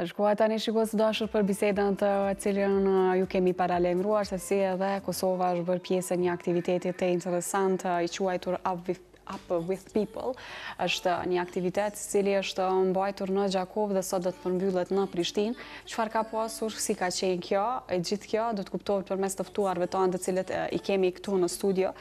Shkua tani shikues të dashur për bisedën të cilën ju kemi paralajmëruar se si edhe Kosova është bërë pjesë e një aktiviteti të interesant i quajtur Up with People. Është një aktivitet i cili është mbajtur në Gjakovë dhe sot do të përmbyllet në Prishtinë. Çfarë ka pasur, si ka qenë kjo? E gjithë kjo do të kuptohet përmes të ftuarëve tanë të cilët i kemi këtu në studio.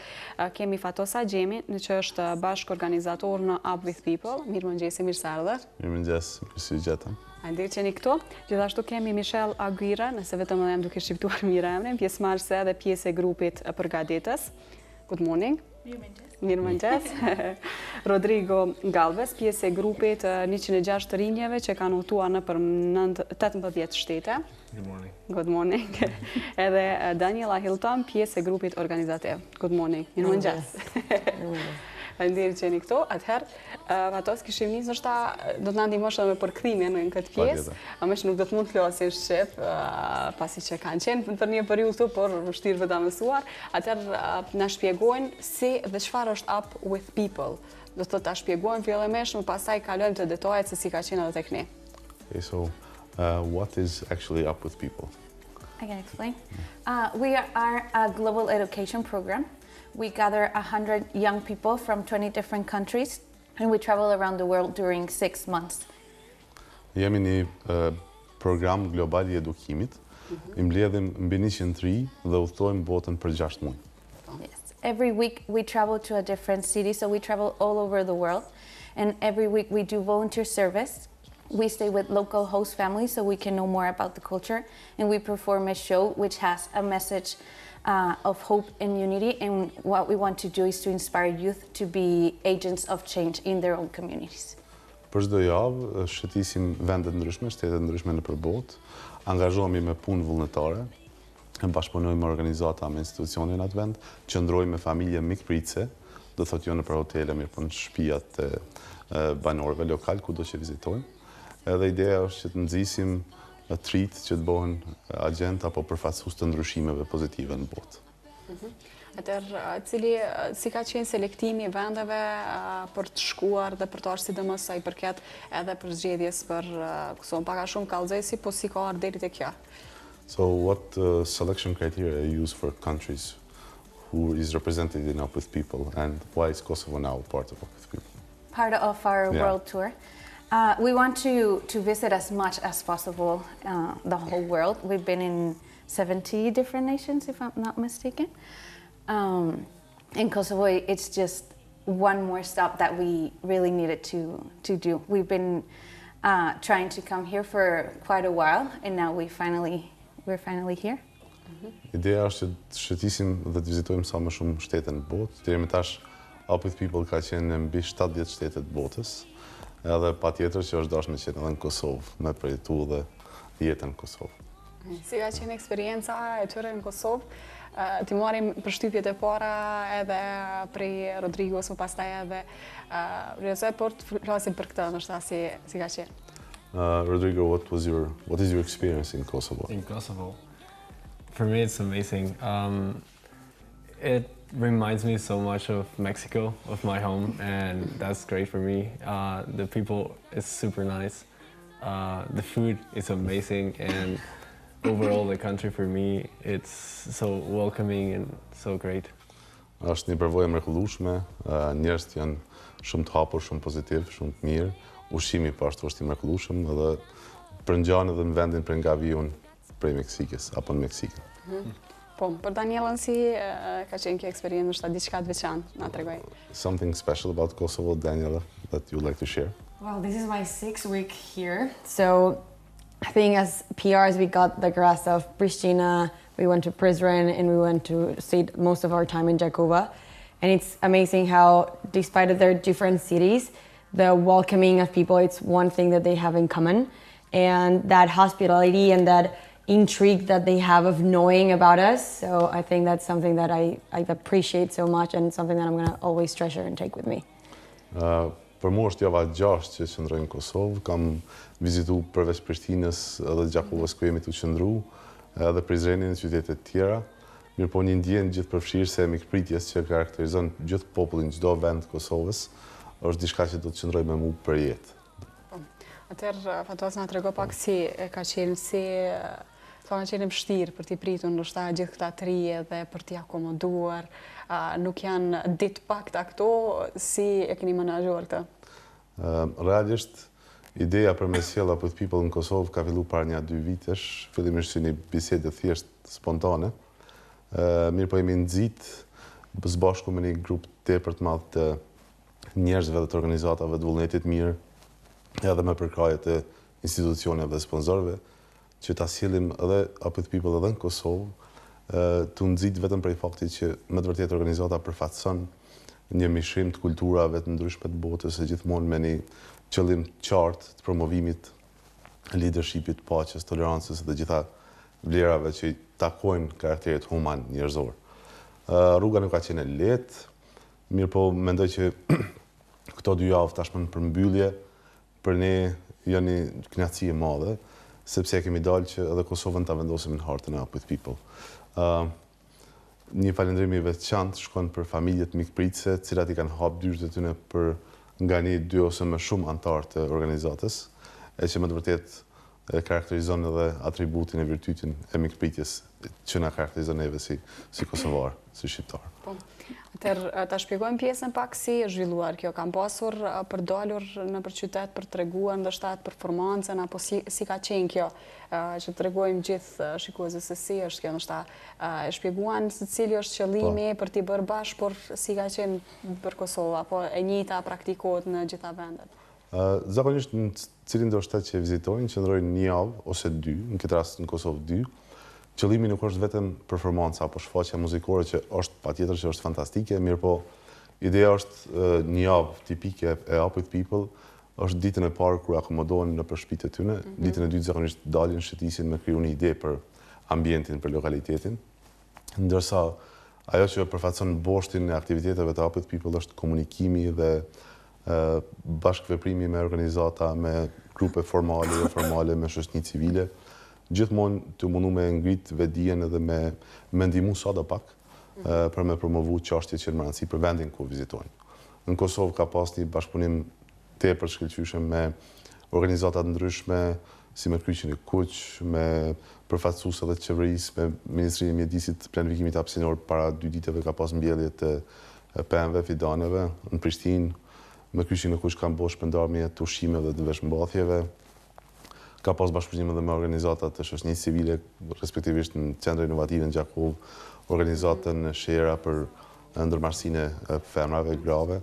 Kemi Fatosa Xhemin, që është bashkë organizator në Up with People. Mirëmëngjesi, mirë se ardhe. Mirëmëngjes, mirë se u gjetëm. Hajde qeni këtu. Gjithashtu kemi Michelle Aguirre, nëse vetëm edhe jam duke shqiptuar mirë emrin, pjesëmarrëse dhe pjesë e grupit përgatitës. Good morning. Mirëmëngjes. Rodrigo Galvez, pjesë e grupit 106 të rinjeve që kanë udhëtuar në për 18 shtete. Good morning. Good morning. Edhe Daniela Hilton, pjesë e grupit organizativ. Good morning. Mirëmëngjes. Faleminderit që jeni këtu. Atëherë, Fatos, kishim nisë nështë do të na ndihmosh edhe me përkthimin në këtë pjesë. Më që nuk do të mund të flasin shqip, pasi që kanë qenë për një periudhë këtu, por vështirë vetë ta mësuar. Atëherë, na shpjegojnë si dhe çfarë është Up with People. Do të ta shpjegojnë fillimisht, më pastaj kalojmë te detajet se si ka qenë edhe tek ne. Okay, so what is actually Up with People? I can explain. We are a global education program. We gather 100 young people from 20 different countries and we travel around the world during 6 months. Jemi një program global i edukimit. I mbledhim mbi 100 ri dhe udhtojmë botën për 6 muaj. Yes. Every week we travel to a different city, so we travel all over the world. And every week we do volunteer service. We stay with local host families so we can know more about the culture. And we perform a show which has a message of hope and unity, and what we want to do is to inspire youth to be agents of change in their own communities. Për çdo javë shëtisim vende të ndryshme, shtete ndryshme nëpër botë, angazhohemi me punë vullnetare, bashkëpunojmë me organizata, me institucione në atë vend, qëndrojmë me familje mikpritëse, do thotë jo nëpër hotele, mirë po në shtëpiat e banorëve lokal kudo që vizitojmë. Edhe ideja është që të nxisim treat që të bëhen agent apo përfaqësues të ndryshimeve pozitive në botë. Atëherë, si ka qenë selektimi i vendeve për të shkuar dhe për të ardhur sidomos sa i përket edhe për zgjedhjes për Kosovën, pak a shumë kallëzesi, po si ka ardhur deri te kjo? So what selection criteria you use for countries who is represented in Up with People, and why is Kosovo now part of Up with People? Part of our world tour. We want to visit as much as possible the whole world. We've been in 70 different nations, if I'm not mistaken. In Kosovo, it's just one more stop that we really needed to do. We've been trying to come here for quite a while, and now we're finally here. Ideja është që të shëtisim dhe të vizitojmë sa më shumë shtete në botë. Deri më tash, Up with People ka qenë në mbi 70 shtete të botës. Edhe patjetër që është dashur me qenë edhe në Kosovë, me përjetu dhe jetën në Kosovë. Si ka qenë eksperienca e tyre në Kosovë? Ti marrim përshtypjet e para edhe prej Rodrigos, më pastaj edhe Reza, por të flasim për këtë, ndoshta si ka qenë. Rodrigo, what is your experience in Kosovo? In Kosovo, for me it's amazing. It reminds me so much of Mexico, of my home, and that's great for me. The people is super nice. The food is amazing, and overall the country for me, it's so welcoming and so great. Është një përvojë e mrekullueshme, njerëzit janë shumë të hapur, shumë pozitiv, shumë të mirë. Ushqimi po ashtu është i mrekullueshëm edhe përngjan edhe në vendin për nga vijun prej Meksikës apo në Meksikë. Po, për Danielën si ka qenë kjo eksperiencë, është diçka të veçantë, na tregoj. Something special about Kosovo, Daniela, that you would like to share? Well, this is my 6th week here, so I think as PRs we got the grasp of Pristina, we went to Prizren, and we went to stay most of our time in Jakova. And it's amazing how, despite their different cities, the welcoming of people, it's one thing that they have in common. And that hospitality and that intrigue that they have of knowing about us. So I think that's something that I appreciate so much and something that I'm going to always treasure and take with me. Për mua është java 6 që qëndroj në Kosovë. Kam vizitu përveç Prishtinës edhe Gjakovës ku jemi të qëndru, edhe Prizrenin, qytetet tjera. Mirë po një ndjenë gjithë përfshirëse e mikpritjes që karakterizon gjithë popullin, çdo vend të Kosovës, është diçka që do të qëndroj me mu për jetë. Atëherë, Fatos na trego pak si ka qenë sa ka qenë vështirë për t'i pritur ndoshta gjithë këta trije dhe për t'i akomoduar. Nuk janë ditë pakta këto, si e keni menaxhuar këtë? Realisht, ideja për me sjell Up with People në Kosovë ka fillu para 1-2 vitesh, fillimisht si një bisedë thjesht spontane. Mirë po jemi nxit së bashku me një grup tepër të madh të njerëzve dhe të organizatave të vullnetit mirë, edhe me përkraje të institucioneve dhe sponsorëve, që ta sjellim edhe Up with People edhe në Kosovë, të nxit vetëm prej faktit që me të vërtetë organizata përfaqëson një mishrim të kulturave të ndryshme të botës, e gjithmonë me një qëllim të qartë të promovimit, leadershipit, paqes, tolerancës dhe gjitha vlerave që takojnë karakterit human njerëzor. Rruga nuk ka qenë e lehtë, mirë po mendoj që këto 2 javë tashmë në përmbyllje për ne janë një kënaqësi e madhe, sepse kemi dalë që edhe Kosovën ta vendosim në hartën e Up with People. Një falëndrim i veçantë shkon për familjet mikpritëse, të cilat i kanë hap dyert e tyre për nga 1-2 ose më shumë anëtarë të organizatës, e që më të vërtetë karakterizon edhe atributin e virtytin e mikpritjes që na karakterizon neve si kosovar, si shqiptar. Atëherë, ta shpjegojmë pjesën pak si është zhvilluar kjo. Kam pasur për dalur nëpër qytet për treguar ndoshta performancën, apo si ka qenë kjo, që tregojmë gjithë shikuesve se si është kjo, ndoshta e shpjeguan se cili është qëllimi për t'i bërë bashkë, por si ka qenë për Kosovë, apo e njëjta praktikohet në gjitha vendet? Zakonisht në cilin do shtet që vizitojnë, qëndrojnë 1 javë ose 2, në këtë rast në Kosovë 2. Qëllimi nuk është vetëm performanca apo shfaqja muzikore, që është patjetër që është fantastike, mirë po ideja është 1 javë tipike e Up with People, është ditën e parë kur akomodohen në shtëpitë e tyre, ditën e dytë zakonisht dalin shëtisin me kriju një ide për ambientin, për lokalitetin, ndërsa ajo që përfaqëson boshtin e aktiviteteve të Up with People është komunikimi dhe bashkëveprimi me organizata, me grupe formale dhe informale, me shoqëni civile, gjithmonë të mundu me ngrit vetdijen edhe me ndihmu sa do pak për me promovu çështjet që në rëndësi për vendin ku vizitojnë. Në Kosovë ka pas një bashkëpunim tepër shkëlqyeshëm me organizata të ndryshme, si me Kryqin e Kuq, me përfaqësues edhe të qeverisë, me Ministrinë e Mjedisit, planifikimit hapësinor. Para 2 ditëve ka pas mbjellje të pemëve, fidaneve në Prishtinë. Me Kryqin e Kuq kanë bosh shpërndarje të ushqimeve dhe të veshmbathjeve. Ka pas bashkëpunim edhe me organizata të shoqënisë civile, respektivisht në Centra Inovative në Gjakov, organizatën Shera për ndërmarrësinë e femrave grave.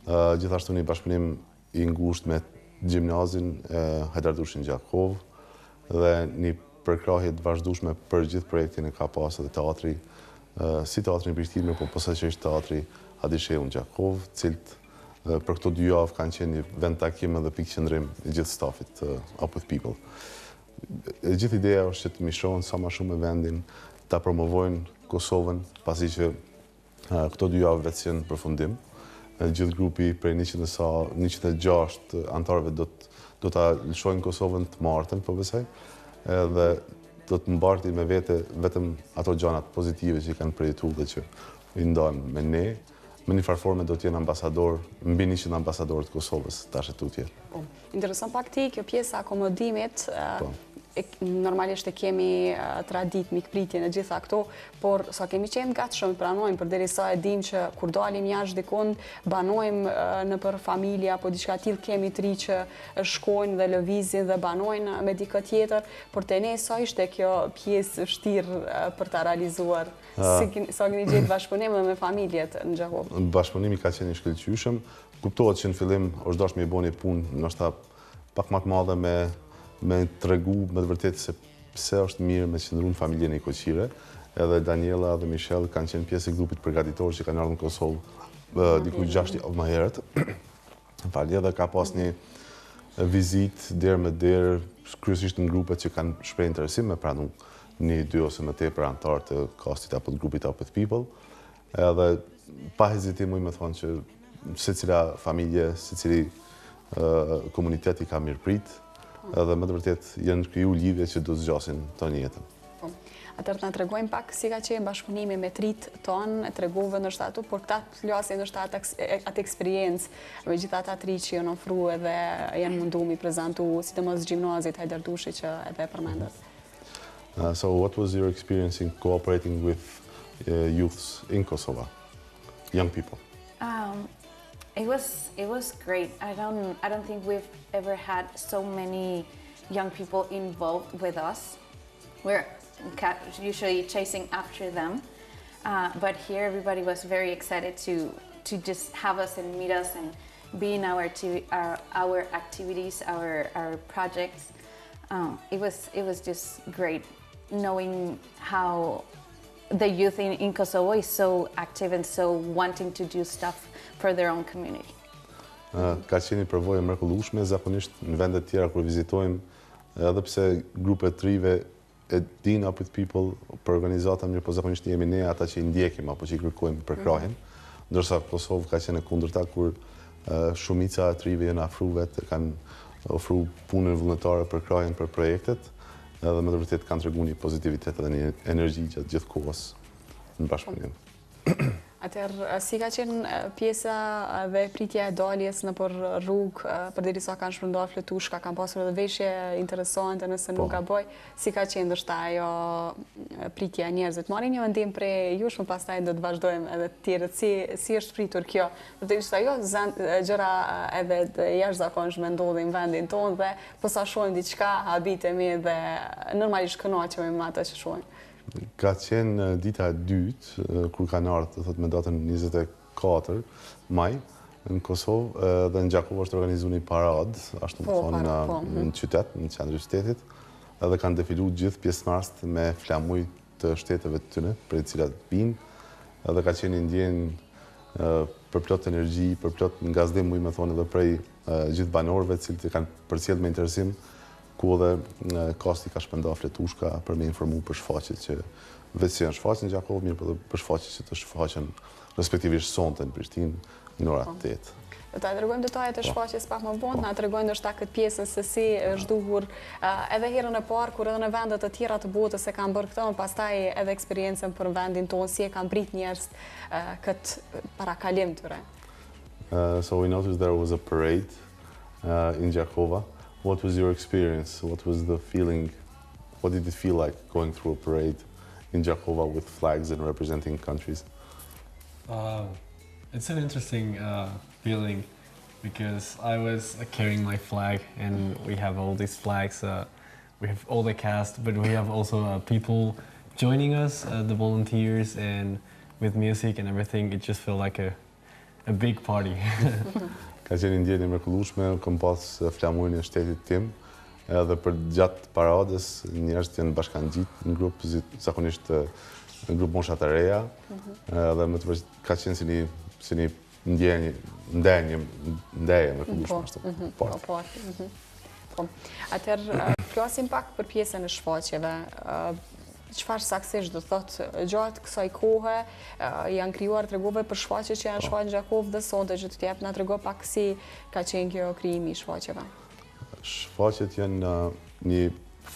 Gjithashtu një bashkëpunim i ngushtë me gjimnazin e Hajdardushi në Gjakov dhe një përkrahje të vazhdueshme për gjithë projektin e ka pas edhe teatri, si teatri në Prishtinë, po posaçërisht teatri Adisheu në Gjakov, cilët për këto 2 javë kanë qenë një vend takime dhe pikë qëndrim i gjithë stafit Up with People. Gjithë ideja është që të mishrohen sa më shumë me vendin, ta promovojnë Kosovën, pasi që këto 2 javë vetë janë përfundim. Gjithë grupi prej 106 anëtarëve do ta lëshojnë Kosovën të martën, po besoj, dhe do të mbarti me vete vetëm ato gjanat pozitive që i kanë përjetuar dhe që i ndajnë me ne. Me një farë forme do të jenë ambasador, mbi 100 ambasador të Kosovës tash e tutje. Intereson pak ti, kjo pjesa akomodimit, normalisht e kemi tradit, mikpritjen e gjitha këto, por sa kemi qenë gatshëm të pranojmë, përderisa e dim që kur dalim jashtë dikund, banojmë në për familja, apo diçka tillë kemi tri që shkojnë dhe lëvizin dhe banojnë me dikë tjetër, por te ne sa ishte kjo pjesë vështirë për ta realizuar? Sa keni gjetë bashkëpunim me familjet në Gjakov? Bashkëpunimi ka qenë i shkëlqyeshëm. Kuptohet që në fillim është dashur me bëni punë ndoshta pak më të madhe me tregu me të vërtetë se pse është mirë me qëndruar në familjen e Koqire. Edhe Daniela dhe Michelle kanë qenë pjesë e grupit përgatitor që kanë ardhur në Kosovë diku 6 javë më herët. Falje, dhe ka pas një vizitë derë me derë, kryesisht në grupet që kanë shprehur interesim me pranu 1-2 ose më tepër anëtar të kastit apo të grupit Up with People. Edhe pa hezitim më thonë që secila familje, secili komunitet i ka mirëprit, edhe më të vërtet janë kriju lidhje që do zgjasin tonë jetën. Atëherë na tregojmë pak si ka qenë bashkëpunimi me trit tonë, tregove ndoshta ato, por këta flasin ndoshta atë eksperiencë me gjithë ata tri që janë ofruar dhe janë mundu mi prezantu, sidomos gjimnazit Hajdardushi që edhe përmendet. So what was your experience in cooperating with youths in Kosovo, young people? It was great. I don't think we've ever had so many young people involved with us. We're usually chasing after them, but here everybody was very excited to just have us and meet us and be in our activities, our projects. It was just great knowing how the youth in Kosovo is so active and so wanting to do stuff for their own community. Ka qenë një përvojë mrekullueshme, zakonisht në vendet tjera kur vizitojmë, edhe pse grupet trive e din Up with People për organizata mirë, po zakonisht jemi ne ata që i ndjekim apo që i kërkojmë për krahin, ndërsa Kosovë ka qenë e kundërta kur shumica e trive janë afruar vetë, kanë ofruar punën vullnetare për krahin, për projektet, edhe me të vërtetë kanë treguar një pozitivitet dhe një energji gjatë gjithë kohës në bashkëpunim. Atëherë, si ka qenë pjesa dhe pritja e daljes në për rrugë, përderisa kanë shpërndar fletushka, kanë pasur edhe veshje interesante nëse nuk gaboj, si ka qenë ndoshta ajo pritja e njerëzit? Marrin një mendim prej jush, më pastaj do të vazhdojmë edhe të tjerët, si është pritur kjo? Përderisa jo gjëra edhe të jashtëzakonshme ndodhin në vendin tonë dhe po sa shohim diçka habitemi dhe normalisht kënaqemi me atë që shohim. Ka qenë dita e dytë, kur kanë ardhur me datën 24 maj në Kosovë, dhe në Gjakov është organizuar një parad, ashtu më thonë në qytet, në qendrën e qytetit, edhe kanë defiluar gjithë pjesëmarrësit me flamuj të shteteve të tyre, prej të cilat vinë, edhe ka qenë një ndjenjë për plot energji, për plot ngazdim, më thonë edhe prej gjithë banorëve, të cilët kanë përcjellë me interesim, ku edhe Kosti ka shpendar fletushka për me informu për shfaqjet që vetë që janë shfaqen në Gjakov, mirë për dhe për shfaqjet që të shfaqen respektivisht sonte në Prishtinë në orat 8. Do ta tregojmë detajet e shfaqjes pak më vonë, na tregojnë ndoshta këtë pjesën se si është duhur edhe herën e parë kur edhe në vende të tjera të botës e kanë bërë këtë, pastaj edhe eksperiencën për vendin tonë, si e kanë brit njerëz këtë parakalim tyre. So we noticed there was a parade in Gjakova. What was your experience? What was the feeling? What did it feel like going through a parade in Gjakova with flags and representing countries? It's an interesting feeling because I was carrying my flag and we have all these flags. We have all the cast, but we have also people joining us, the volunteers, and with music and everything. It just felt like a big party. Ka qenë një ndjenjë e mrekullueshme, kam pas flamujën e shtetit tim, edhe për gjatë paradës njerëzit janë bashkangjitur në grup, zakonisht në grup mosha të reja, edhe më të vërtetë ka qenë si një ndjenjë mrekullueshme ashtu. Atëherë, flasim pak për pjesën e shfaqjeve. Çfarë saktësisht do thotë gjatë kësaj kohe janë krijuar tregove për shfaqje që janë shfaqur në Gjakov dhe sonte që të jap na trego pak si ka qenë kjo krijimi i shfaqjeve. Shfaqjet janë një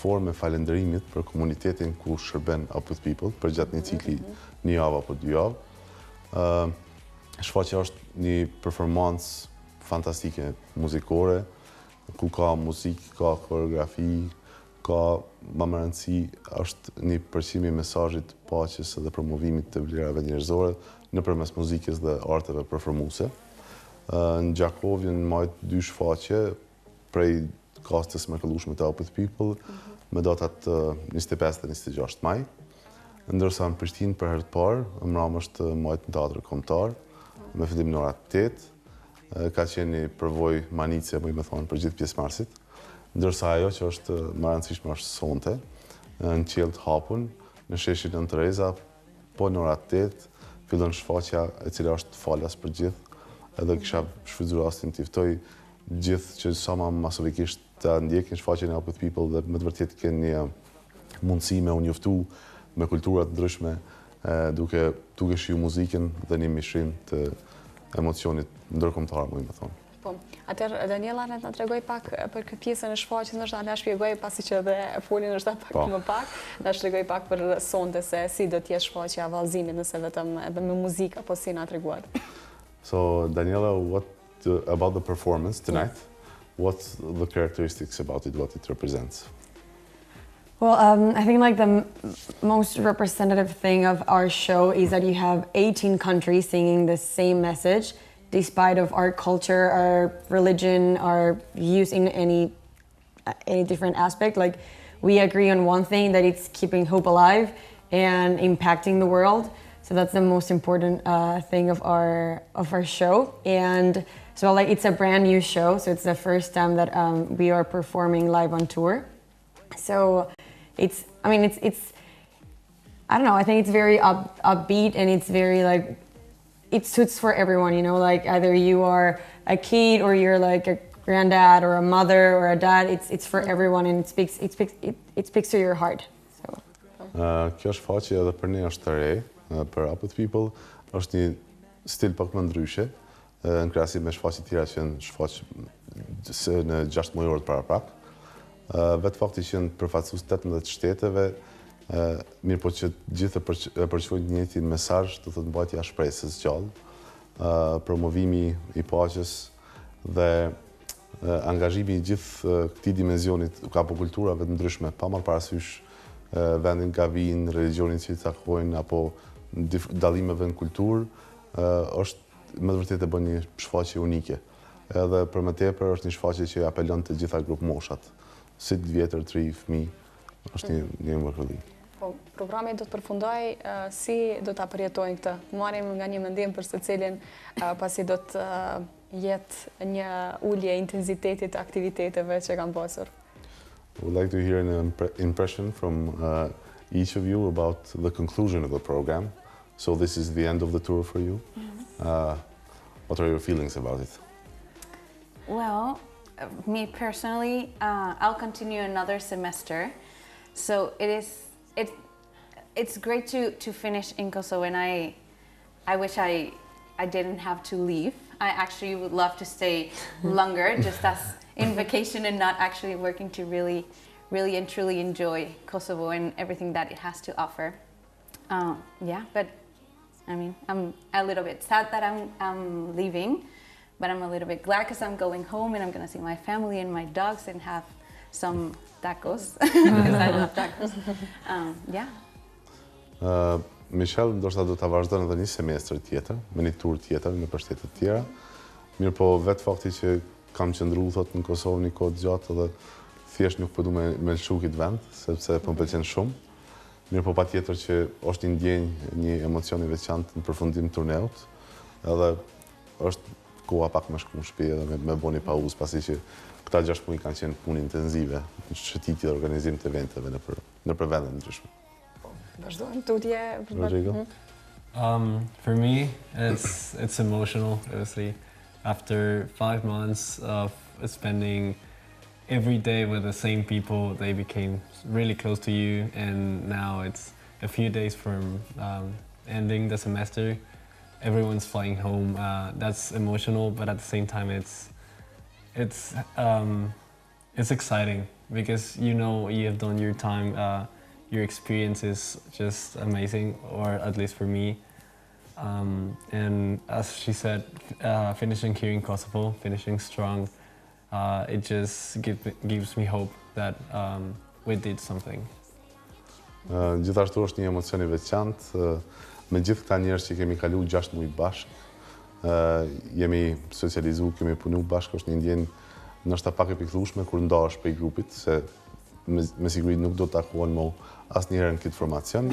formë falënderimit për komunitetin ku shërben Up with People për gjatë një cikli një javë apo 2 javë. Shfaqja është një performancë fantastike muzikore, ku ka muzikë, ka koreografi, ka më rëndësi është një përqimi i mesazhit paqes dhe promovimit të vlerave njerëzore nëpërmes muzikës dhe arteve performuese. Në Gjakov janë marrë 2 shfaqje prej kastës mrekullueshme të Up with People me datat 25 dhe 26 maj, ndërsa në Prishtinë për herë të parë, mbrëmë është marrë në teatrin kombëtar me fillim në orat 8. Ka qenë një përvojë manice, më thonë, për gjithë pjesëmarrësit. Ndërsa ajo që është më e rëndësishme është sonte, në qiell të hapun, në sheshin Nën Tereza, po në orat 8, fillon shfaqja e cila është falas për gjithë, edhe kisha shfrytzuar rastin të ftoj gjithë që sa më masovikisht të ndjekin shfaqjen e Up with People dhe me të vërtetë kanë një mundësi me u njoftu me kultura të ndryshme, duke shijuar muzikën dhe një mishrim të emocionit ndërkombëtar, më thonë. Po, Atëherë Daniela na tregoj pak për këtë pjesën e shfaqjes, ndoshta na shpjegoj pasi që edhe folin ndoshta pak më pak, na shpjegoj pak për sonte se si do të jetë shfaqja e vallëzimit, nëse vetëm edhe me muzikë apo si na treguat. So Daniela, about the performance tonight? What's the characteristics about it, what it represents? Well, I think like the most representative thing of our show is that you have 18 countries singing the same message, despite of our culture, our religion, our views in any different aspect. Like we agree on one thing, that it's keeping hope alive and impacting the world. So that's the most important thing of our show. And so like it's a brand new show, so it's the first time that we are performing live on tour. So it's I don't know, I think it's very upbeat, and it's very like, it suits for everyone, you know, like either you are a kid or you're like a granddad or a mother or a dad, it's for everyone, and it speaks to your heart. So Kjo shfaqje edhe për ne është të re, për Up With People, është një stil pak më ndryshe, në krahasim me shfaqjet tjera që janë shfaq në 6 mujorët paraprak. Vetë fakti që janë përfaqësues 18 shteteve, mirë po që gjithë e përqëfojnë një njëjtin mesazh, do thotë mbajtja e shpresës gjallë, promovimi i paqes dhe angazhimi i gjithë këtij dimensionit apo kulturave të ndryshme, pa marrë parasysh vendin nga vinë, religionin që i takojnë apo dallimeve në kulturë, është me të vërtetë e bën një shfaqje unike. Edhe për më tepër është një shfaqje që apelon të gjitha grup moshat, si 8 vjetër, 3 fëmijë, është një mrekulli. Po, programi do të përfundoj, si do ta përjetojnë këtë? Marrim nga një mendim për secilin, pasi do të jetë një ulje intensitetit të aktiviteteve që kanë pasur. I would like to hear an impression from each of you about the conclusion of the program. So this is the end of the tour for you. What are your feelings about it? Well, me personally, I'll continue another semester. So it's great to finish in Kosovo, and I wish I didn't have to leave. I actually would love to stay longer, just as in vacation and not actually working, to really and truly enjoy Kosovo and everything that it has to offer. Yeah, but I mean, I'm a little bit sad that I'm leaving, but I'm a little bit glad because I'm going home and I'm going to see my family and my dogs and have some tacos, because I love tacos. Yeah. Michelle ndoshta do ta vazhdon edhe një semestër tjetër, me një tur tjetër në shtete të tjera. Mirë po, vetë fakti që kam qëndru, thot, në Kosovë një kohë gjatë dhe thjesht nuk po du me lëshu këtë vend, sepse po më pëlqen shumë. Mirë po patjetër që është një ndjenjë, një emocion i veçantë në përfundim të turneut, edhe është koha pak më shku në shtëpi edhe me bo një pauzë, pasi që këta 6 muaj kanë qenë punë intenzive në shëtitje dhe organizim të eventeve nëpër vende ndryshme. Vazhdojmë tutje. Rodrigo? For me, it's emotional, obviously. After 5 months of spending every day with the same people, they became really close to you, and now it's a few days from ending the semester. Everyone's flying home. That's emotional, but at the same time, it's exciting because you know you have done your time. Your experience is just amazing, or at least for me. And as she said, finishing here in Kosovo, finishing strong, it just gives me hope that we did something. Gjithashtu është një emocion i veçantë, me gjithë këta njerëz që kemi kalu 6 muaj bashkë, jemi socializuar, kemi punu bashkë, është një ndjenjë ndoshta pak e pikëllueshme kur ndahesh prej grupit, se me siguri nuk do të takuan mo asnjëherë në këtë formacion.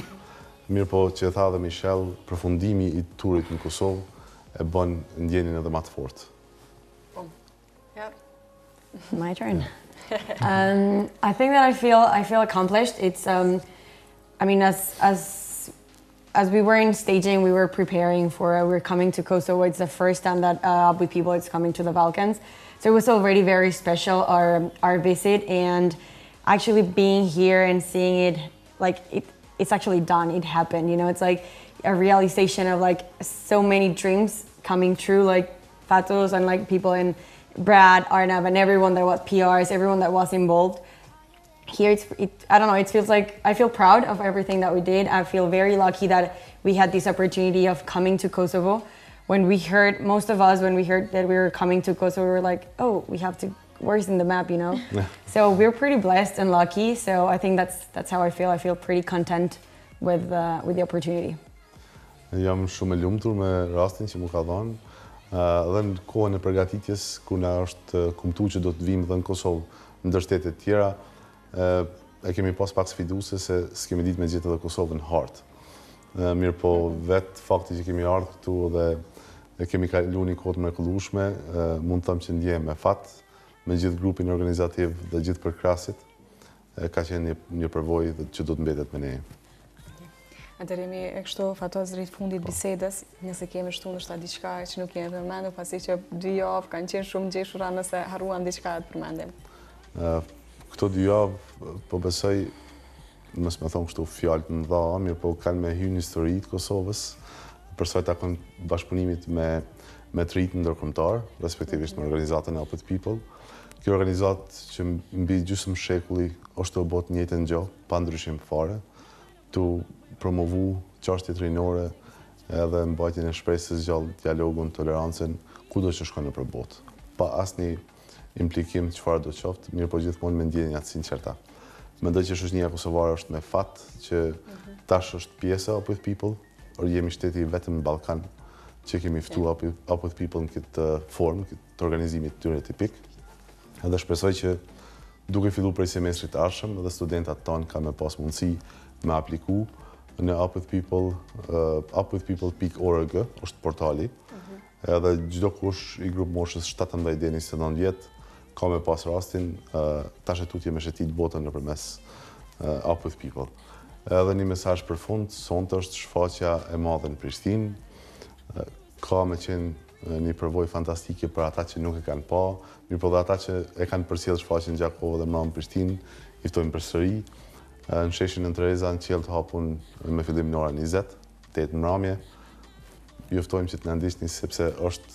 Mirë po që tha dhe Michelle, përfundimi i turit në Kosovë e bën ndjenjën edhe më të fortë. Yeah. My turn. I think that I feel accomplished. It's I mean, as we were in staging, we were preparing for we're coming to Kosovo. It's the first time that Up With People is coming to the Balkans, so it was already very special, our visit, and actually being here and seeing it, like it's actually done. It happened. You know, it's like a realization of like so many dreams coming true, like Fatos and like people in Brad, Arnav, and everyone that was PRs, everyone that was involved. Here, I don't know, it feels like I feel proud of everything that we did. I feel very lucky that we had this opportunity of coming to Kosovo. When we heard, most of us, when we heard that we were coming to Kosovo, we were like, oh, we have to, where's in the map, you know? Yeah. So we're pretty blessed and lucky. So I think that's how I feel. I feel pretty content with the opportunity. Jam shumë e lumtur me rastin që më ka dhënë, dhe në kohën e përgatitjes ku na është kumtuar që do të vim dhe në Kosovë ndër shtetet tjera, e kemi pas pak sfiduese se s'kemi ditë me gjetë edhe Kosovën hartë. Mirë po vetë fakti që kemi ardhur këtu dhe kemi kaluar një kohë të mrekullueshme, mund të them që ndjehem me fat me gjithë grupin organizativ dhe gjithë përkrasit, ka qenë një përvojë që do të mbetet me ne. Atëherë jemi e kështu fatoz rrit fundit bisedës, nëse kemi shtu ndoshta diçka që nuk kemi përmendur, pasi që 2 javë kanë qenë shumë gjeshura, nëse harruam diçka të përmendim. Këto 2 javë, po besoj, mos më thonë kështu fjalë të mëdha, mirë po kanë me hyrë në histori të Kosovës, për sa i takon bashkëpunimit me të rinjtë ndërkombëtar, respektivisht me organizatën Up with People. Kjo organizatë që mbi gjysmë shekulli është të botë njëjtën gjë, pa ndryshim fare, tu promovu çështjet rinore edhe mbajtjen e shpresës gjallë, dialogun, tolerancën, kudo që shkon nëpër botë. Pa asnjë implikim çfarë do të qoftë, mirë po gjithmonë me ndjenja të sinqerta. Mendoj që shoqëria kosovare është me fat që tash është pjesë Up with People, or jemi shteti vetëm në Ballkan që kemi ftuar Up with People në këtë formë, këtë organizimit të tyre tipik. Edhe shpresoj që duke filluar prej semestrit të ardhshëm edhe studentat tonë kanë me pas mundësi me apliku në Up with People, upwithpeople.org është portali. Edhe çdo kush i grup moshës 17 deri 29 vjet ka me pas rastin tash e tutje me shëtit botën nëpërmes Up with People. Edhe një mesazh për fund, sonte është shfaqja e madhe në Prishtinë. Ka me qenë një përvojë fantastike për ata që nuk e kanë pa, mirë po dhe ata që e kanë përcjell shfaqjen Gjakovë dhe mbrapa në Prishtinë, i ftojmë përsëri. Në sheshin në Tereza në qiell të hapun me fillim në ora 20, 8 në mramje. Ju ftojmë që të na ndiqni sepse është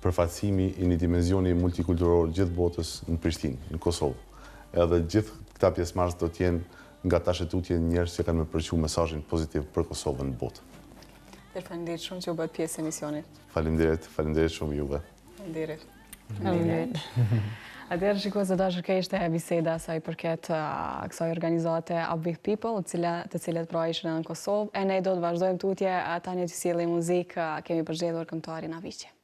përfaqësimi i një dimensioni multikulturor gjithë botës në Prishtinë, në Kosovë. Edhe gjithë këta pjesëmarrës do të jenë nga tashetutje njerëz që kanë me përqu mesazhin pozitiv për Kosovën në botë. Faleminderit shumë që u bët pjesë e misionit. Faleminderit shumë juve. Faleminderit. Atëherë shikues të dashur, kjo ishte biseda sa i përket kësaj organizate Up with People, të cilët pra ishin në Kosovë, e ne do të vazhdojmë tutje tani që sjellim muzikë, kemi përgjedhur këngëtarin Aviqe.